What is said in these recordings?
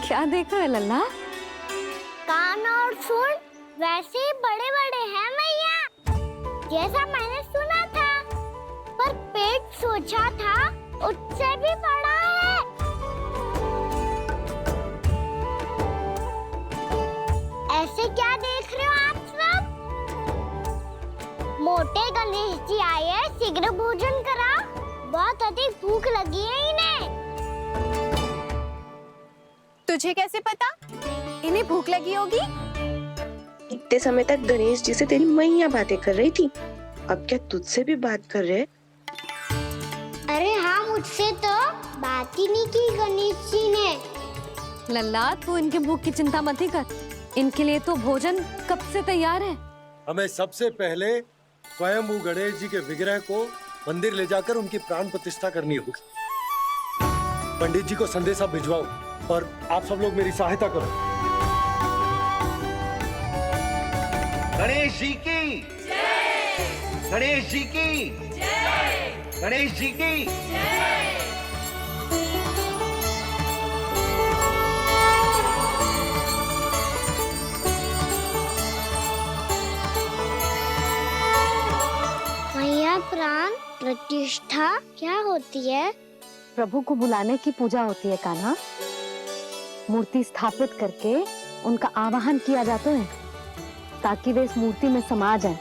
क्या देख रहे लल्ला? कान और सुन वैसे ही बड़े बड़े हैं मैया, जैसा मैंने सुना था, पर पेट सोचा था उससे भी बड़ा है। ऐसे क्या देख रहे हो आप सब? मोटे गणेश जी आए हैं, शीघ्र भोजन करा, बहुत अधिक भूख लगी है इन्हें। तुझे कैसे पता इन्हें भूख लगी होगी? इतने समय तक गणेश जी से तेरी मैया बातें कर रही थी, अब क्या तुझसे भी बात कर रहे? अरे हाँ, मुझसे तो बात ही नहीं की गणेश जी ने। लल्ला तू इनके भूख की चिंता मत ही कर, इनके लिए तो भोजन कब से तैयार है। हमें सबसे पहले स्वयं गणेश जी के विग्रह को मंदिर ले जाकर उनकी प्राण प्रतिष्ठा करनी होगी। पंडित जी को संदेशा भिजवाओ और आप सब लोग मेरी सहायता करो। गणेश जी की जय! गणेश जी की जय! गणेश जी की जय! मैया, प्राण प्रतिष्ठा क्या होती है? प्रभु को बुलाने की पूजा होती है कान्हा। मूर्ति स्थापित करके उनका आवाहन किया जाता है ताकि वे इस मूर्ति में समा जाएं।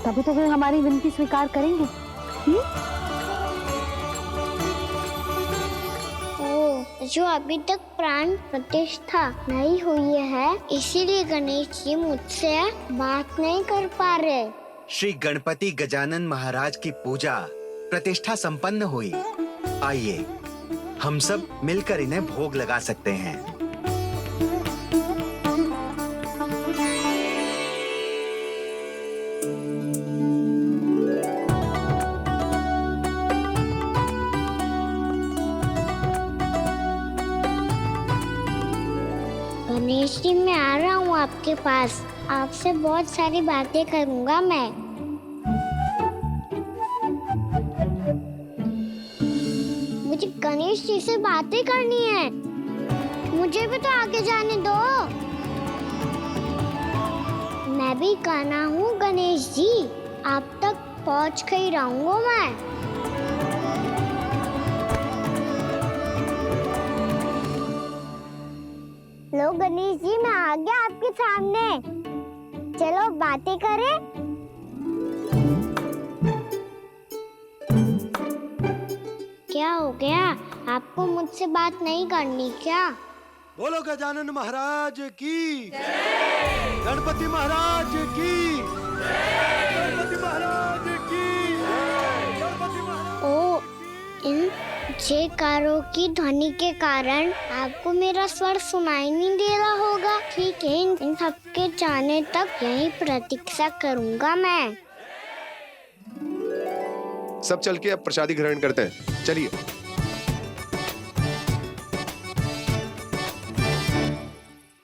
तभी तो वे हमारी विनती स्वीकार करेंगे। ओ, जो अभी तक प्राण प्रतिष्ठा नहीं हुई है, इसीलिए गणेश जी मुझसे बात नहीं कर पा रहे। श्री गणपति गजानन महाराज की पूजा प्रतिष्ठा संपन्न हुई। आइए हम सब मिलकर इन्हें भोग लगा सकते हैं। गणेश जी, मैं आ रहा हूँ आपके पास, आपसे बहुत सारी बातें करूँगा मैं। मुझे गणेश जी से बातें करनी है, मुझे भी तो आगे जाने दो। मैं भी कान्हा हूँ गणेश जी, आप तक पहुँच कर ही रहूँगा मैं। लो गणेश जी, मैं आ गया आपके सामने, चलो बातें करें। क्या हो गया, आपको मुझसे बात नहीं करनी क्या? बोलो गजानन महाराज की जय! गणपति महाराज की जय! गणपति महाराज की जय! गणपति महाराज। ओ, इन जयकारों की ध्वनि के कारण आपको मेरा स्वर सुनाई नहीं दे रहा होगा। ठीक है, इन सबके जाने तक यही प्रतीक्षा करूंगा मैं। सब चल के अब प्रसादी ग्रहण करते हैं, चलिए।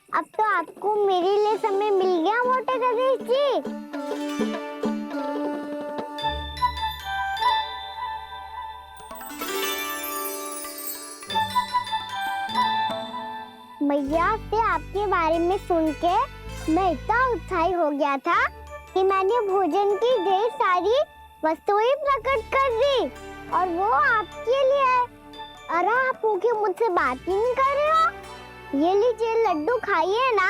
अब तो आपको मेरे लिए समय मिल गया मोटे गणेश जी। मैया से आपके बारे में सुन के मैं इतना उत्साही हो गया था कि मैंने भोजन की ढेर सारी वस्तुएं प्रकट कर दी, और वो आपके लिए है। अरे आप भूखे मुझसे बात ही नहीं कर रहे हो। ये लीजिए लड्डू, खाइए ना।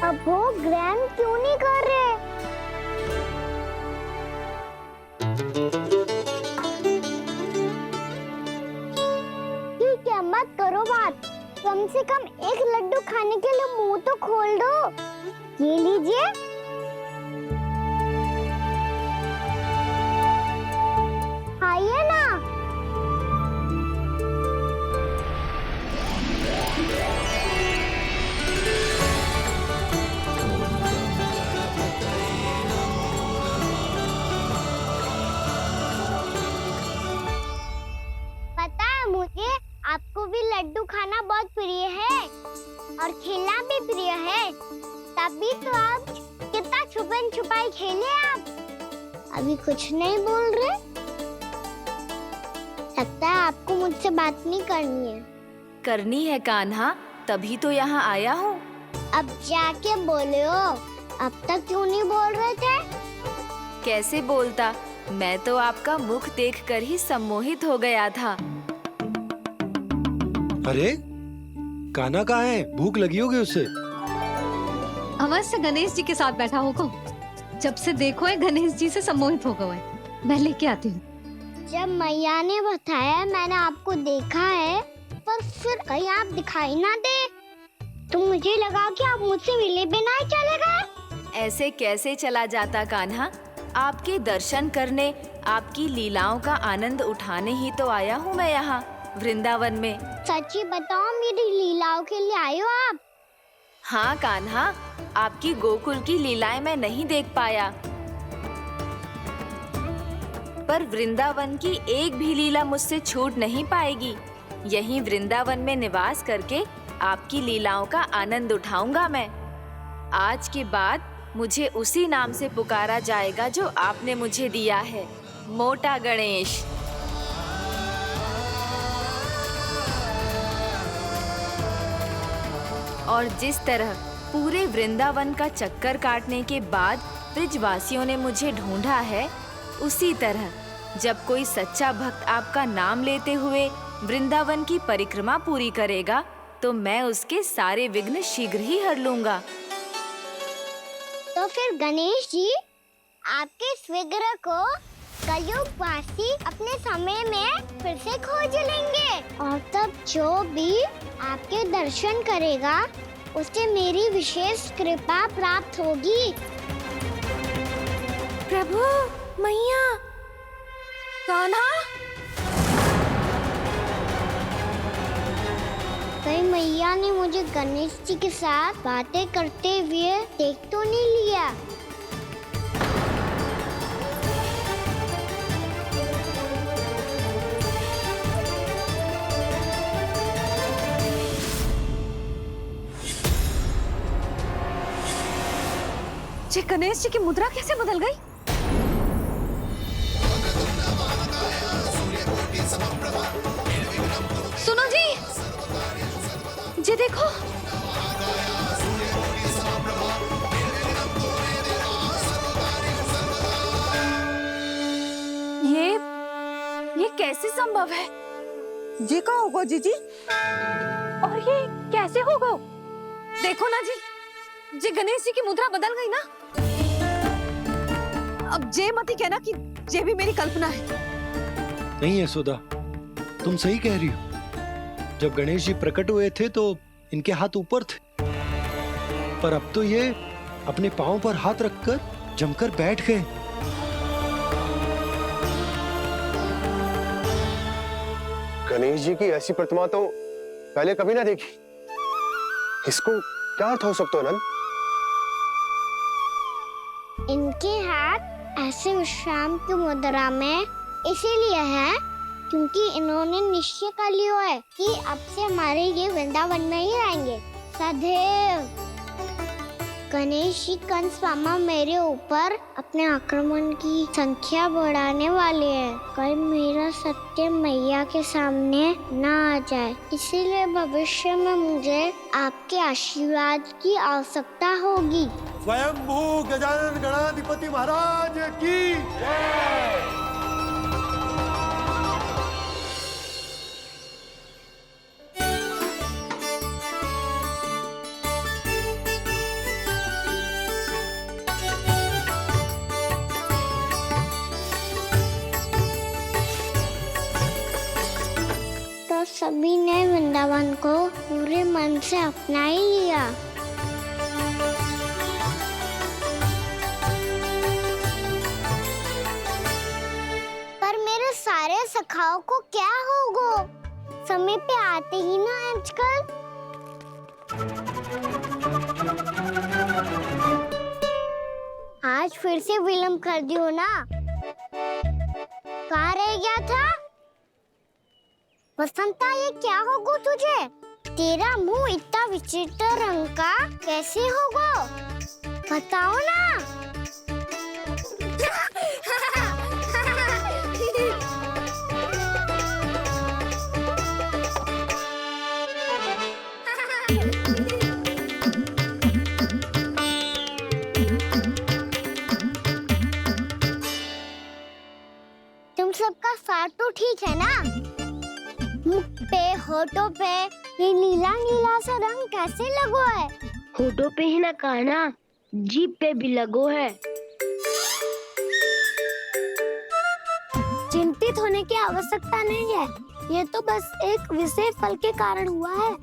अब वो ग्रहण क्यों नहीं कर रहे? ठीक है, मत करो बात, कम से कम एक लड्डू खाने के लिए मुंह तो खोल दो। ये लीजिए। खाइए ना। पता है मुझे, आपको भी लड्डू खाना बहुत प्रिय है और खेलना भी प्रिय है, तभी तो आप कितना छुपन छुपाई खेले। आप अभी कुछ नहीं बोल रहे, लगता है आपको मुझसे बात नहीं करनी है। करनी है कान्हा, तभी तो यहाँ आया हूँ। अब जाके बोले हो, अब तक क्यों नहीं बोल रहे थे? कैसे बोलता, मैं तो आपका मुख देखकर ही सम्मोहित हो गया था। अरे कान्हा कहाँ है? भूख लगी होगी उससे। अवश्य गणेश जी के साथ बैठा होगा। जब से देखो है गणेश जी से सम्मोहित हो गए। मैं लेके आती हूँ। जब मैया ने बताया मैंने आपको देखा है, पर फिर कहीं आप दिखाई ना दे, तो मुझे लगा कि आप मुझसे मिले बिना ही चले गए। ऐसे कैसे चला जाता कान्हा, आपके दर्शन करने, आपकी लीलाओं का आनंद उठाने ही तो आया हूँ मैं यहाँ वृंदावन में। सच्ची बताओ, मेरी लीलाओं के लिए आए हो आप? हाँ कान्हा, आपकी गोकुल की लीलाएं मैं नहीं देख पाया, पर वृंदावन की एक भी लीला मुझसे छूट नहीं पाएगी। यहीं वृंदावन में निवास करके आपकी लीलाओं का आनंद उठाऊंगा मैं। आज के बाद मुझे उसी नाम से पुकारा जाएगा जो आपने मुझे दिया है, मोटा गणेश। और जिस तरह पूरे वृंदावन का चक्कर काटने के बाद ब्रिजवासियों ने मुझे ढूंढा है, उसी तरह जब कोई सच्चा भक्त आपका नाम लेते हुए वृंदावन की परिक्रमा पूरी करेगा, तो मैं उसके सारे विघ्न शीघ्र ही हर लूंगा। तो फिर गणेश जी, आपके इस विग्रह को कलयुग वासी अपने समय में फिर से खोज लेंगे, और तब जो भी आपके दर्शन करेगा उसे मेरी विशेष कृपा प्राप्त होगी। प्रभु, मैया, कान्हा। कहीं मैया ने मुझे गणेश जी के साथ बातें करते हुए देख तो नहीं लिया? जी गणेश जी की मुद्रा कैसे बदल गई? सुनो जी, जी देखो। ये कैसे संभव है? जी का होगा जीजी? और ये कैसे होगा? देखो ना जी, जी गणेश जी की मुद्रा बदल गई ना। अब जे मत ही कहना कि जे भी मेरी कल्पना है। नहीं यशोदा, तुम सही कह रही हो। जब गणेश जी प्रकट हुए थे तो इनके हाथ ऊपर थे, पर अब तो ये अपने पांव पर हाथ रखकर जमकर बैठ गए। गणेश जी की ऐसी प्रतिमा तो पहले कभी ना देखी। इसको क्या अर्थ हो सकता है नंद? इनके हाथ ऐसे विश्राम की मुद्रा में इसीलिए है क्योंकि इन्होंने निश्चय कर लिया है कि अब से हमारे ये वृंदावन में ही रहेंगे सदैव। गणेश जी कंस मामा मेरे ऊपर अपने आक्रमण की संख्या बढ़ाने वाले हैं, कल मेरा सत्य मैया के सामने ना आ जाए। इसीलिए भविष्य में मुझे आपके आशीर्वाद की आवश्यकता होगी। स्वयंभू गजानन गणाधिपति महाराज की जय। तो सभी ने वृंदावन को पूरे मन से अपना ही लिया। पर मेरे सारे सखाओं को क्या होगा? समय पे आते ही ना आजकल। आज फिर से विलंब कर दियो ना। कहाँ रह गया था? वसंता, ये क्या होगा तुझे? तेरा मुंह इतना विचित्र रंग का कैसे होगा? बताओ ना। तो ठीक है ना? मुख पे, होठों पे ये नीला नीला सा रंग कैसे लगो है? होठों पे ही ना कान्हा, जीभ पे भी लगो है। चिंतित होने की आवश्यकता नहीं है, ये तो बस एक विशेष फल के कारण हुआ है।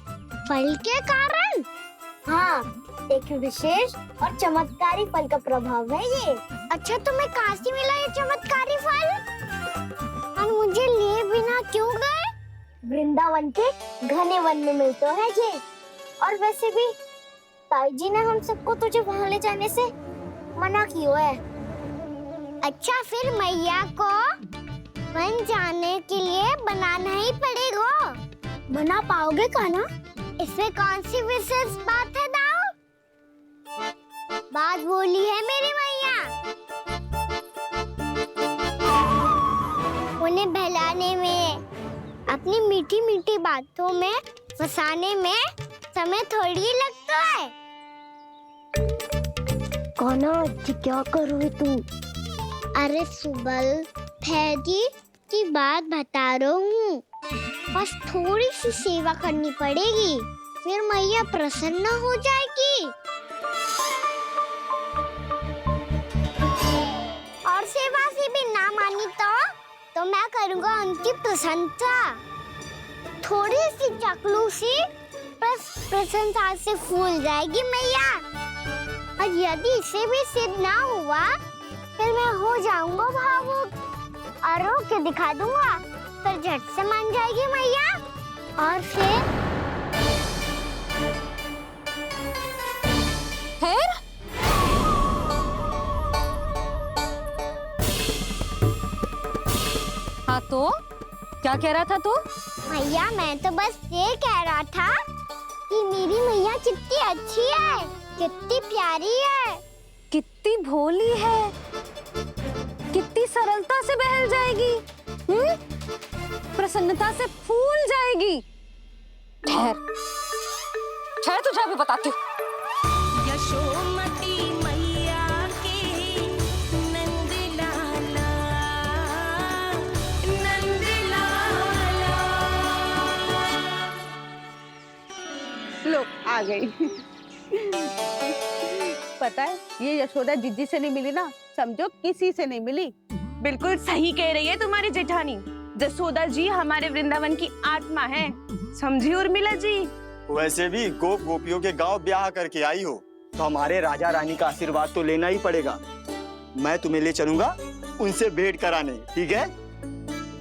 फल के कारण? हाँ, एक विशेष और चमत्कारी फल का प्रभाव है ये। अच्छा, तुम्हें कहाँ से मिला ये चमत्कारी फल? और मुझे लिए बिना क्यों गए? वृंदावन के घने वन में मिलते है ये। और वैसे भी ताई जी ने हम सबको तुझे वहाँ ले जाने से मना किया है। अच्छा, फिर मैया को वन जाने के लिए बनाना ही पड़ेगा। बना पाओगे कान्हा? इसमें कौन सी विशेष बात है दाऊ? बात बोली है मेरी मैया। उन्हें बहलाने में, अपनी मीठी मीठी बातों में फंसाने में समय थोड़ी लगता है। कान्हा क्या करोगे तुम? अरे सुबल, फैजी की बात बता रहा हूँ। बस थोड़ी सी सेवा करनी पड़ेगी, फिर मैया प्रसन्न हो जाएगी। और सेवा से भी ना मानी तो मैं करूँगा उनकी प्रशंसा। थोड़ी सी चकलूसी बस प्रशंसा से फूल जाएगी मैया। और यदि इसे भी सिद्ध ना हुआ, फिर मैं हो जाऊंगा भावुक और रो के दिखा दूंगा, फिर झट से मान जाएगी मैया। और फिर हाँ तो क्या कह रहा था तू? मैया, मैं तो बस ये कह रहा था कि मेरी मैया कितनी अच्छी है, कितनी प्यारी है, कितनी भोली है, कितनी सरलता से बहल जाएगी, प्रसन्नता से फूल जाएगी। ठहर ठहर, तुझे अभी बताती हूँ। यशोमती मैया के नंद लाला, नंद लाला। लो आ गई। पता है, ये यशोदा जीजी से नहीं मिली ना, समझो किसी से नहीं मिली। बिल्कुल सही कह रही है तुम्हारी जेठानी। जसोदा जी हमारे वृंदावन की आत्मा है, समझी उर्मिला जी? वैसे भी गोप गोपियों के गांव ब्याह करके आई हो, तो हमारे राजा रानी का आशीर्वाद तो लेना ही पड़ेगा। मैं तुम्हें ले चलूंगा उनसे भेंट कराने, ठीक है?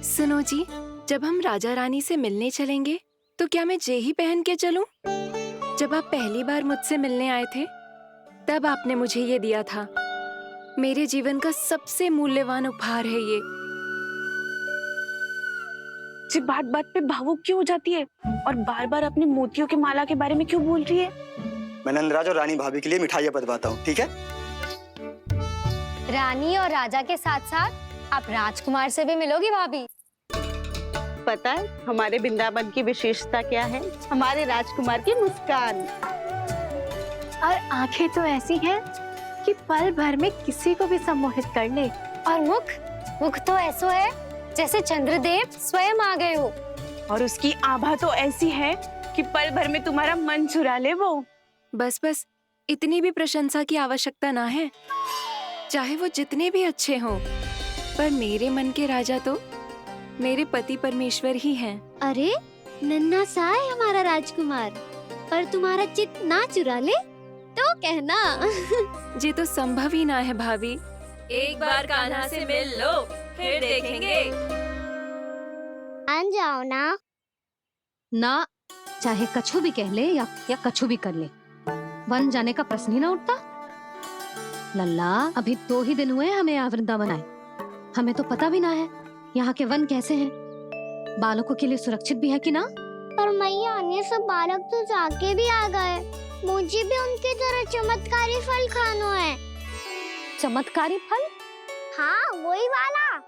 सुनो जी, जब हम राजा रानी से मिलने चलेंगे तो क्या मैं जे ही पहन के चलूं? जब आप पहली बार मुझसे मिलने आए थे तब आपने मुझे ये दिया था। मेरे जीवन का सबसे मूल्यवान उपहार है ये। जी बात बात पे भावुक क्यों हो जाती है और बार बार अपनी मोतियों के माला के बारे में क्यों बोल रही है? मैं नंदराज और रानी भाभी के लिए मिठाइयाँ बंटवाता हूँ, ठीक है? रानी और राजा के साथ साथ आप राजकुमार से भी मिलोगी भाभी। पता है हमारे वृंदावन की विशेषता क्या है? हमारे राजकुमार की मुस्कान। और आंखें तो ऐसी हैं कि पल भर में किसी को भी सम्मोहित कर ले। और मुख तो ऐसा है जैसे चंद्रदेव स्वयं आ गए हो। और उसकी आभा तो ऐसी है कि पल भर में तुम्हारा मन चुरा ले वो। बस बस, इतनी भी प्रशंसा की आवश्यकता ना है। चाहे वो जितने भी अच्छे हों, पर मेरे मन के राजा तो मेरे पति परमेश्वर ही हैं। अरे नन्हा सा है हमारा राजकुमार, पर तुम्हारा चित्त ना चुरा ले तो कहना। ये तो संभव ही ना है भाभी। एक बार कान्हा से मिल लो, फिर देखेंगे। मान जाओ ना। चाहे कछु भी कह ले या कछु भी कर ले, वन जाने का प्रश्न ही ना उठता। लल्ला, अभी 2 ही दिन हुए हमें यहाँ वृंदावन आए। हमें तो पता भी ना है यहाँ के वन कैसे हैं, बालकों के लिए सुरक्षित भी है कि ना। पर मैया, अन्य सब बालक तो जाके भी आ गए, मुझे भी उनके तरह चमत्कारी फल खाना है। चमत्कारी फल? हाँ, वही वाला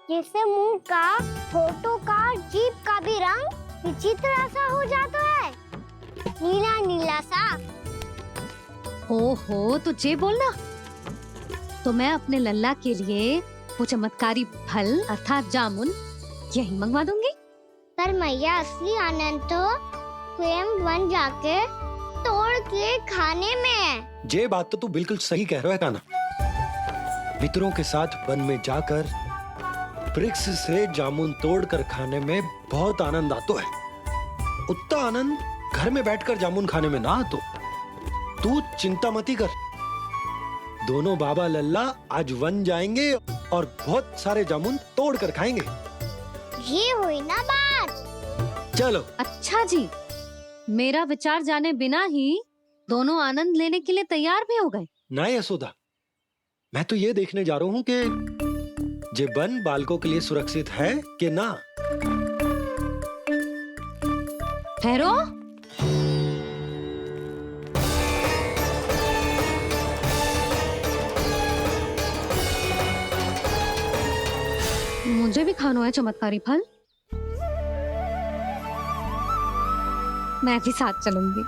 जिससे मुंह का, होठों का, जीभ का भी रंग विचित्र सा हो जाता है, नीला नीला सा। ओहो, तो जे बोलना। तो मैं अपने लल्ला के लिए वो चमत्कारी फल अर्थात जामुन यही मंगवा दूंगी। पर मैया असली आनंद तो स्वयं वन जाके तोड़ के खाने में है। ये बात तो तू बिल्कुल सही कह रहा है कान्हा। मित्रों के साथ वन में जाकर वृक्ष से जामुन तोड़कर खाने में बहुत आनंद आता है। उतना आनंद घर में बैठकर जामुन खाने में ना आतो। तू चिंता मती कर, दोनों बाबा लल्ला आज वन जाएंगे और बहुत सारे जामुन तोड़कर खाएंगे। ये हुई ना बात। चलो। अच्छा जी, मेरा विचार जाने बिना ही दोनों आनंद लेने के लिए तैयार भी हो गए। ना यशोदा, मैं तो ये देखने जा रहा हूँ कि ये वन बालकों के लिए सुरक्षित है कि ना। ठहरो। मुझे भी खाना है चमत्कारी फल। मैं भी साथ चलूंगी।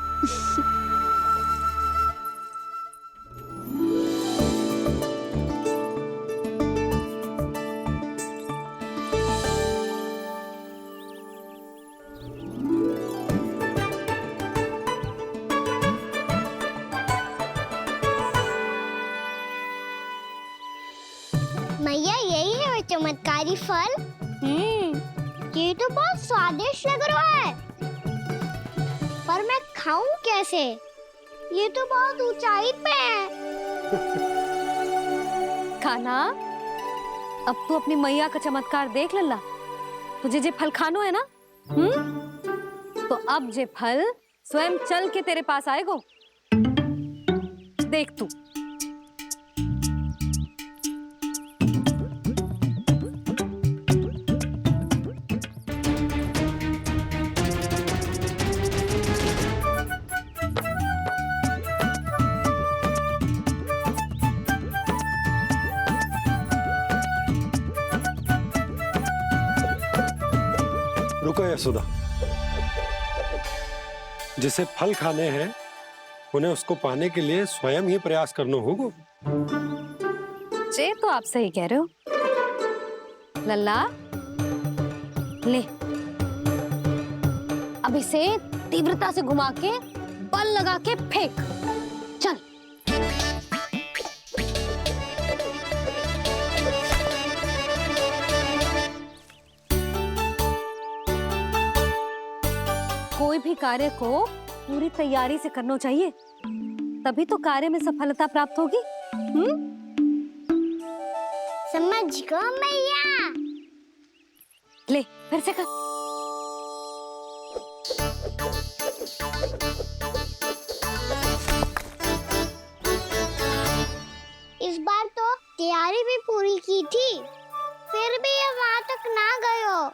मैया यही है वो चमत्कारी फल। ये तो बहुत स्वादिष्ट लग रहा है, पर मैं खाऊं कैसे? ये तो बहुत ऊंचाई पे है। खाना, अब तू अपनी मैया का चमत्कार देख लल्ला। तुझे जे फल खानो है ना, तो अब जे फल स्वयं चल के तेरे पास आएगो। देख तू। रुको यशोदा, जिसे फल खाने हैं उन्हें उसको पाने के लिए स्वयं ही प्रयास करना होगा। जे तो आप सही कह रहे हो लल्ला। ले, अब इसे तीव्रता से घुमा के बल लगा के फेंक। चल। कोई भी कार्य को पूरी तैयारी से करना चाहिए, तभी तो कार्य में सफलता प्राप्त होगी। समझ गो मैया। ले, फिर से कर। इस बार तो तैयारी भी पूरी की थी, फिर भी ये वहां तक ना गए हो।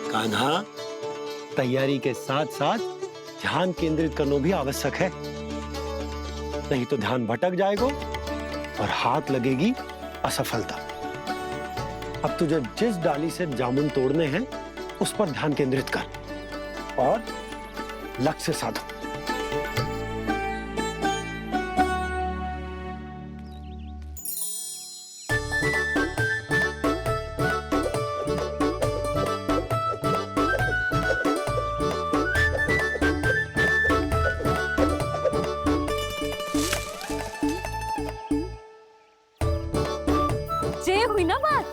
कान्हा, तैयारी के साथ साथ ध्यान केंद्रित करना भी आवश्यक है, नहीं तो ध्यान भटक जाएगा और हाथ लगेगी असफलता। अब तुझे जिस डाली से जामुन तोड़ने हैं उस पर ध्यान केंद्रित कर और लक्ष्य साधो। ये हुई ना बात।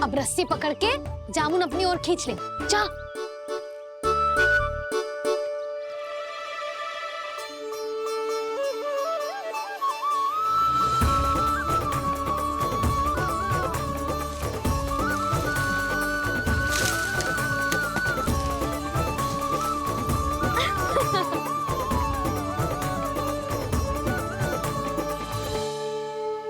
अब रस्सी पकड़ के जामुन अपनी ओर खींच ले। जा।